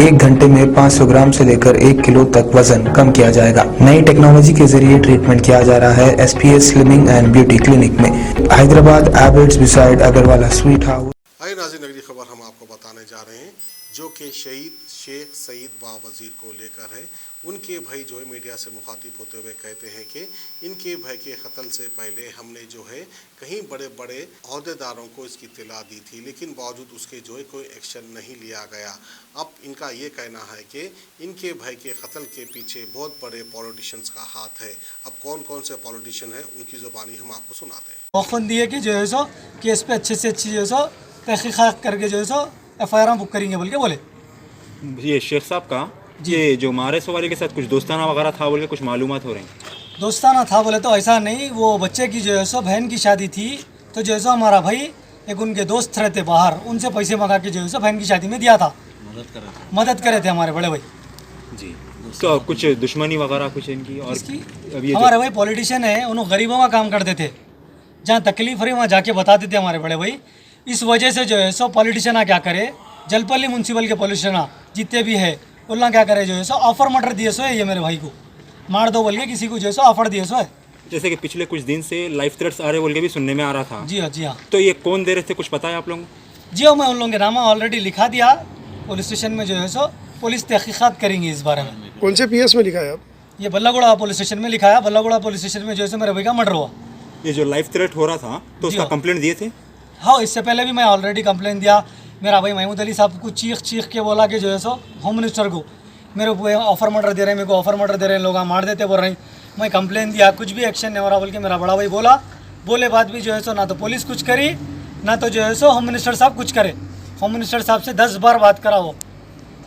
1 घंटे में 500 ग्राम से लेकर 1 किलो तक वजन कम किया जाएगा। नई टेक्नोलॉजी के जरिए ट्रीटमेंट किया जा रहा है SPS slimming and beauty clinic में, हैदराबाद एबर्ट्स बिसाइड अग्रवाला स्वीट हाउस। आइए नाज़रीन, अगली खबर हम आपको बताने जा रहे हैं जो कि शहीद शेख सईद बावज़ीर को लेकर है। उनके भाई जो है मीडिया से मुखातिब होते हुए कहते हैं कि इनके भाई के कत्ल से पहले हमने जो है कहीं बड़े बड़े अहदेदारों को इसकी इत्तला दी थी, लेकिन बावजूद उसके जो है कोई एक्शन नहीं लिया गया। अब इनका ये कहना है कि इनके भाई के कत्ल के पीछे बहुत बड़े पॉलिटिशियंस का हाथ है। अब कौन कौन से पॉलिटिशियन हैं उनकी ज़ुबानी हम आपको सुनाते हैं। मौक़न दिए कि जो है सो केस पे अच्छे से अच्छी जो है सो तहक़ीक़ात करके जो है सो FIR बुक करेंगे बोल के बोले। ये शेख साहब का ये जो मारे सवारी के साथ कुछ दोस्ताना वगैरह था बोल के कुछ मालूमात हो रही हैं। दोस्ताना था बोले तो ऐसा नहीं, वो बच्चे की जो है सो बहन की शादी थी, तो जो है सो हमारा भाई एक उनके दोस्त रहते बाहर, उनसे पैसे मंगा के जो है सो बहन की शादी में दिया था, मदद करे थे हमारे बड़े भाई जी। तो कुछ दुश्मनी वगैरह कुछ इनकी और इसकी हमारे भाई पॉलिटिशियन है, उन्होंने गरीबों का काम करते थे, जहाँ तकलीफ रही वहाँ जाके बताते थे हमारे बड़े भाई। इस वजह से जो है सो पॉलिटिशियन क्या करे, जलपल्ली म्यूनसिपल के पॉलिटिशियन जितने भी है उल्ला क्या करे जो है सो ऑफर मटर दिए सो है, ये मेरे भाई को मार दो बोल के किसी को जो है सो ऑफर दिए सो है। जैसे कि पिछले कुछ दिन से लाइफ थ्रेट्स आ रहे बोल के भी सुनने में आ रहा था। जी हाँ जी हाँ। तो ये कौन दे रहे थे, कुछ पता है आप लोगों को? जी हाँ, मैं उन लोगों के नाम ऑलरेडी लिखा दिया पुलिस स्टेशन में, जो है सो पुलिस तहकीक़ात करेंगी इस बारे में। कौन से PS में लिखा है आप? ये बल्लागुड़ा पुलिस स्टेशन में लिखा है। बल्लागुड़ा पुलिस स्टेशन में जो है सो मेरे भाई का मर्डर हुआ। ये जो लाइफ थ्रेट हो रहा था तो उसका कंप्लेंट दिए थे? हाँ, इससे पहले भी मैं ऑलरेडी कंप्लेन दिया। मेरा भाई महमूद अली साहब को चीख के बोला कि जो है सो होम मिनिस्टर को मेरे को ऑफर मर्डर दे रहे हैं, मेरे को ऑफर मर्डर दे रहे हैं, लोग मार देते बोल रहे हैं। मैं कंप्लेन दिया, कुछ भी एक्शन नहीं हो रहा बोल के मेरा बड़ा भाई बोले बाद भी जो है सो ना तो पुलिस कुछ करी, ना तो जो है सो होम मिनिस्टर साहब कुछ करे। होम मिनिस्टर साहब से 10 बार बात करा, वो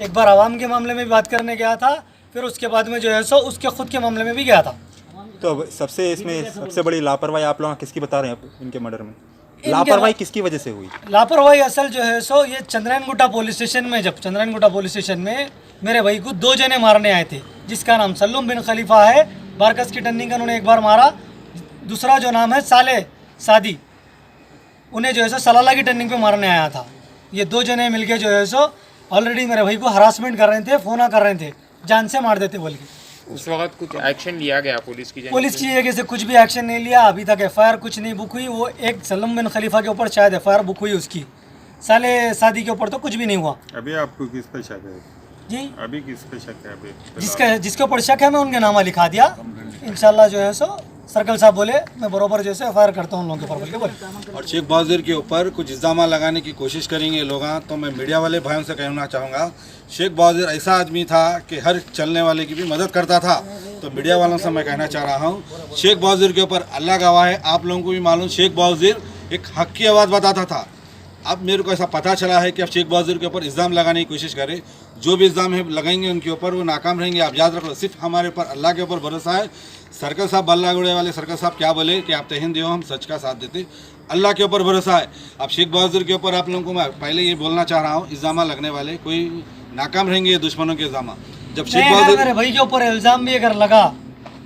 एक बार आवाम के मामले में भी बात करने गया था, फिर उसके बाद में जो है सो उसके खुद के मामले में भी गया था। तो सबसे बड़ी लापरवाही आप लोग किसकी बता रहे हैं इनके मर्डर में? लापरवाही किसकी वजह से हुई? लापरवाही असल जो है सो ये चंद्रायनगुट्टा पुलिस स्टेशन में, जब चंद्रायनगुट्टा पुलिस स्टेशन में मेरे भाई को 2 जने मारने आए थे, जिसका नाम सल्लूम बिन खलीफा है, बारकस की टर्निंग का उन्होंने एक बार मारा, दूसरा जो नाम है साले सादी, उन्हें जो है सो सलाला की टर्निंग पे मारने आया था। ये 2 जने मिलके जो है सो ऑलरेडी मेरे भाई को हरासमेंट कर रहे थे, फोन कर रहे थे, जान से मार देते बोल के। उस वक्त कुछ एक्शन लिया गया पुलिस की जगह से? कुछ भी एक्शन नहीं लिया अभी तक। FIR कुछ नहीं बुक हुई। वो एक सल्लम बिन खलीफा के ऊपर शायद FIR बुक हुई, उसकी साले शादी के ऊपर तो कुछ भी नहीं हुआ। अभी आपको किस पे शक है? जी, अभी किस पे शक है? अभी जिसके ऊपर शक है मैं उनके नामा लिखा दिया। इंशाल्लाह जो है सो सर्कल साहब बोले मैं बराबर जैसे FIR करता हूँ उन लोगों के ऊपर बोले। और शेख बावज़ीर के ऊपर कुछ इल्ज़ाम लगाने की कोशिश करेंगे लोग, तो मैं मीडिया वाले भाइयों से कहना चाहूँगा, शेख बावज़ीर ऐसा आदमी था कि हर चलने वाले की भी मदद करता था। तो मीडिया वालों से मैं कहना चाह रहा हूँ, शेख बावज़ीर के ऊपर अल्लाह गवाह है, आप लोगों को भी मालूम, शेख बावज़ीर एक हक की आवाज़ बताता था। अब मेरे को ऐसा पता चला है कि अब शेख बावज़ीर के ऊपर इल्ज़ाम लगाने की कोशिश करें, जो भी इल्ज़ाम है लगाएंगे उनके ऊपर, वो नाकाम रहेंगे। आप याद रखो, सिर्फ हमारे ऊपर अल्लाह के ऊपर भरोसा है। सर्कल साहब, बल्लागुड़े वाले सर्कल साहब क्या बोले कि आप तहिंद हो, हम सच का साथ देते, अल्लाह के ऊपर भरोसा है। अब शेख बावज़ीर के ऊपर आप लोगों को मैं पहले ये बोलना चाह रहा हूँ, इल्ज़ाम लगने वाले कोई नाकाम रहेंगे, दुश्मनों के इल्ज़ाम। जब शेख बावज़ीर मेरे भाई के ऊपर इल्ज़ाम भी अगर लगा,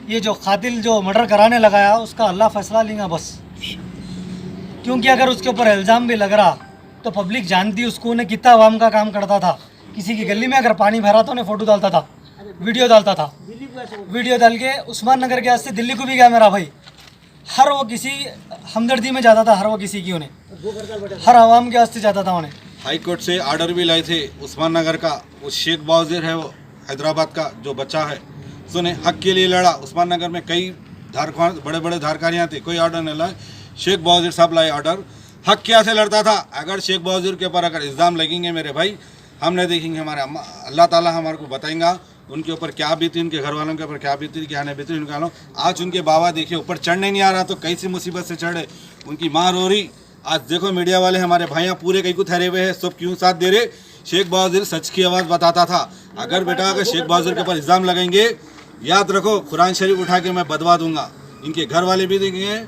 ये जो कातिल जो मर्डर कराने लगाया उसका अल्लाह फैसला लेगा बस, क्योंकि अगर उसके ऊपर इल्ज़ाम भी लग रहा तो पब्लिक जानती उसको, उन्हें कितना आवाम का काम करता था। किसी की गली में अगर पानी भरा तो उन्हें फ़ोटो डालता था, वीडियो डालता था, वीडियो डाल के उस्मान नगर के वास्ते दिल्ली को भी गया मेरा भाई। हर वो किसी हमदर्दी में जाता था, हर वो किसी की उन्हें हर आवाम के वास्ते जाता था। उन्हें हाई कोर्ट से आर्डर भी लाए थे उस्मान नगर का, वो शेख बावज़ीर है, वो हैदराबाद का जो बच्चा है, सुने हक के लिए लड़ा। उस्मान नगर में कई बड़े बड़े धारकारियाँ थी, कोई ऑर्डर नहीं लाए, शेख बावज़ीर साहब लाए ऑर्डर। हक क्या से लड़ता था। अगर शेख बावज़ीर के ऊपर अगर इल्ज़ाम लगेंगे मेरे भाई, हम नहीं देखेंगे, हमारे अल्लाह ताला हमारे को बताएंगा उनके ऊपर क्या बीती, उनके घर वालों के ऊपर क्या बीती, क्या नहीं बीती उनके वालों। आज उनके बाबा देखिए ऊपर चढ़ने नहीं आ रहा तो कैसी मुसीबत से चढ़े, उनकी माँ रो रही। आज देखो मीडिया वाले हमारे भाइयाँ पूरे कहीं को ठहरे हुए हैं, सब क्यों साथ दे रहे। शेख बावज़ीर सच की आवाज़ बताता था। अगर बेटा अगर शेख बावज़ीर के ऊपर इल्ज़ाम लगेंगे, याद रखो कुरान शरीफ उठा के मैं बदवा दूंगा, इनके घर वाले भी देंगे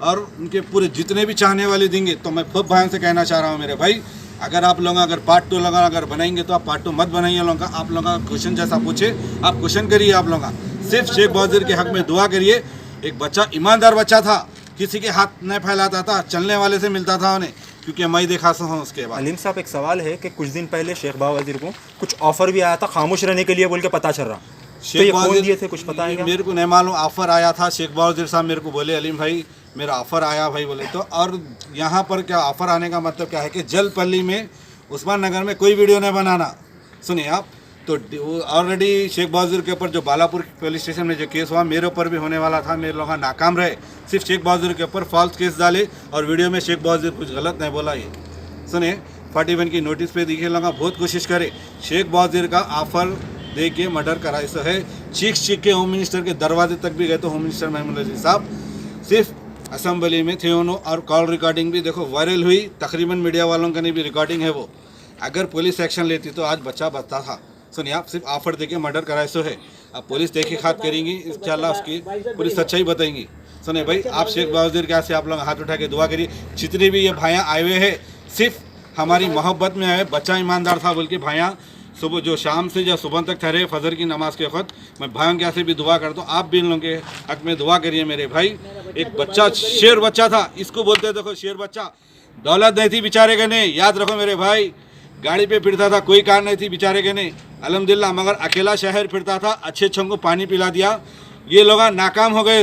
और उनके पूरे जितने भी चाहने वाले देंगे। तो मैं खूब भाइयों से कहना चाह रहा हूँ मेरे भाई, अगर आप लोग अगर पार्ट 2 लगा अगर बनाएंगे तो आप पार्ट 2 मत बनाइए लोगों का। आप लोगों का क्वेश्चन जैसा पूछे आप क्वेश्चन करिए, आप लोगों का सिर्फ शेख बावज़ीर के हक में दुआ करिए। एक बच्चा ईमानदार बच्चा था, किसी के हाथ नहीं फैलाता था, चलने वाले से मिलता था उन्हें, क्योंकि मैं देखा सो हूँ उसके बाद। अलीम साहब, एक सवाल है कि कुछ दिन पहले शेख बावजीर को कुछ ऑफर भी आया था खामोश रहने के लिए बोल के पता चल रहा, तो ये कौन दिए थे कुछ पता है क्या? मेरे को नहीं मालूम, ऑफर आया था। शेख बावजीर साहब मेरे को बोले अलीम भाई मेरा ऑफर आया भाई बोले तो। और यहाँ पर क्या ऑफर आने का मतलब क्या है कि जलपल्ली में उस्मान नगर में कोई वीडियो नहीं बनाना। सुनिए आप, तो ऑलरेडी शेख बावजीर के ऊपर जो बालापुर पुलिस स्टेशन में जो केस हुआ मेरे ऊपर भी होने वाला था, मेरे लोग नाकाम रहे। सिर्फ शेख बावजीर के ऊपर फॉल्स केस डाले और वीडियो में शेख बावजीर कुछ गलत नहीं बोला। ये सुनिए 41 की नोटिस पे दिखे लोग बहुत कोशिश करे शेख बावजीर का ऑफर दे के मर्डर कराए सो है। चीख के होम मिनिस्टर के दरवाजे तक भी गए तो होम मिनिस्टर महमूद अली साहब सिर्फ असम्बली में थे उन्होंने। और कॉल रिकॉर्डिंग भी देखो वायरल हुई, तकरीबन मीडिया वालों का नहीं भी रिकॉर्डिंग है वो। अगर पुलिस एक्शन लेती तो आज बच्चा बचता था। सुनिए आप, सिर्फ ऑफर देके मर्डर कराए सो है। अब पुलिस तहकीकात करेंगी, इंशाल्लाह उसकी पुलिस सच्चाई बताएंगी। सुनिए भाई, आप शेख बावजीर के से आप लोग हाथ उठा के दुआ करिए। जितने भी ये भाइयाँ आए हुए हैं सिर्फ हमारी मोहब्बत में आए, बच्चा ईमानदार था बोल के भाइयाँ सुबह जो शाम से जो सुबह तक ठहरे फजर की नमाज के वक्त, मैं भाइयों के से भी दुआ करता हूँ। आप भी इन लोगों के हक में दुआ करिए मेरे भाई। एक बच्चा शेर बच्चा था, इसको बोलते देखो शेर बच्चा। दौलत नहीं थी बेचारे के नहीं, याद रखो मेरे भाई। गाड़ी पे फिरता था, कोई कार नहीं थी बेचारे के नहीं, अल्हम्दुलिल्लाह। मगर अकेला शहर फिरता था, अच्छे अच्छों को पानी पिला दिया। ये लोग नाकाम हो गए,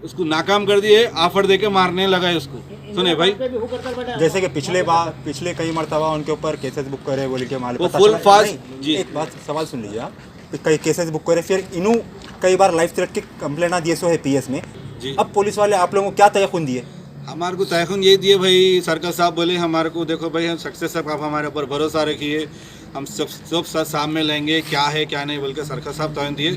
उसको नाकाम कर दिए, ऑफर देके मारने लगा है उसको। सुने भाई, जैसे कि पिछले कई मरतबा उनके ऊपर केसेस बुक करे बोल के मालूम वो फुल फास्ट जी। एक बात सवाल सुन लीजिए आप, कई केसेस बुक करे, फिर इनू कई बार लाइफ थ्रेट की कंप्लेंट दिए सो है पीएस में जी। अब पुलिस वाले आप लोगों को क्या तयखुन दिए? हमारे को तयखुन ये दिए भाई, सर्कल साहब बोले हमारे को देखो भाई हम सक्सेस साहब आप हमारे ऊपर भरोसा रखिए, हम सब सामने लेंगे क्या है क्या नहीं बोल के सर्कल साहब तयन दिए।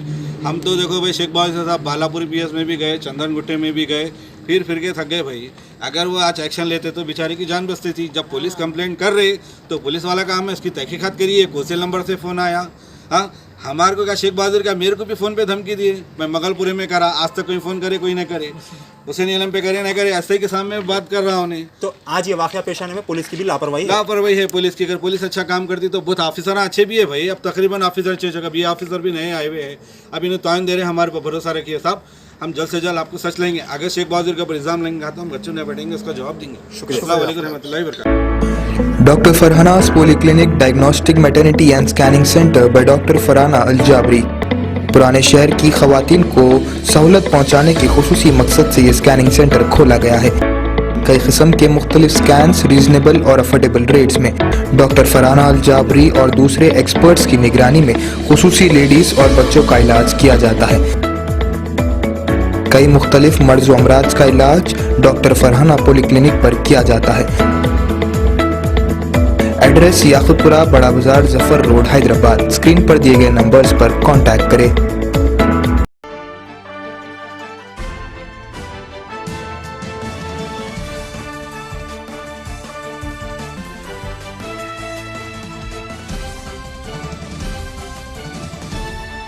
हम तो देखो भाई शेख बावजीर साहब बालापुर पीएस में भी गए, चंदन गुट्टे में भी गए, फिर के थक गए भाई। अगर वो आज एक्शन लेते तो बेचारे की जान बचती थी। जब पुलिस कंप्लेंट कर रही तो पुलिस वाला काम है इसकी तहकीकात करिए। कोसेल नंबर से फ़ोन आया, हाँ हमारे को क्या शेख बावजीर का मेरे को भी फ़ोन पे धमकी दिए। मैं मगलपुरे में करा, आज तक कोई फ़ोन करे कोई नहीं करे, हुसैन आलम पे करे नहीं करे, ऐसे के सामने बात कर रहा हूँ। तो आज ये वाक़या पेश आने में पुलिस की भी लापरवाही है पुलिस की। अगर पुलिस अच्छा काम करती तो बहुत ऑफिसर अच्छे भी है भाई। अब तकरीबन ऑफिसर अच्छे जगह भी ऑफिसर भी नए आए हुए हैं, अब इन्हें तान दे रहे हैं। हमारे पर भरोसा रखिए साहब, हम जल्द से जल्द आपको सच लेंगे। अगर शेख बावजीर के ऊपर इल्ज़ाम लेंगे तो हम बच्चों ने बैठेंगे, उसका जवाब देंगे। शुक्रिया। अस्सलाम वालेकुम रहमतुल्लाहि व बरकातहू। Dr. Farhana's Polyclinic Diagnostic Maternity and Scanning Center by Dr. Farhana अल जाबरी पुराने शहर की खवातीन को सहूलत पहुंचाने के खुसूसी मकसद से ये स्कैनिंग सेंटर खोला गया है। कई किस्म के मुख्तलिफ स्कैन्स रीजनेबल और अफोर्डेबल रेट्स में डॉक्टर फरहाना अल जाबरी और दूसरे एक्सपर्ट्स की निगरानी में खुसूसी लेडीज़ और बच्चों का इलाज किया जाता है। कई मुख्तलिफ मर्ज़ व अमराज का इलाज डॉक्टर फरहाना पॉलीक्लिनिक पर किया जाता है। एड्रेस याकुतपुरा, बड़ा बाजार, जफर रोड, हैदराबाद। स्क्रीन पर दिए गए नंबर्स पर कॉन्टैक्ट करें।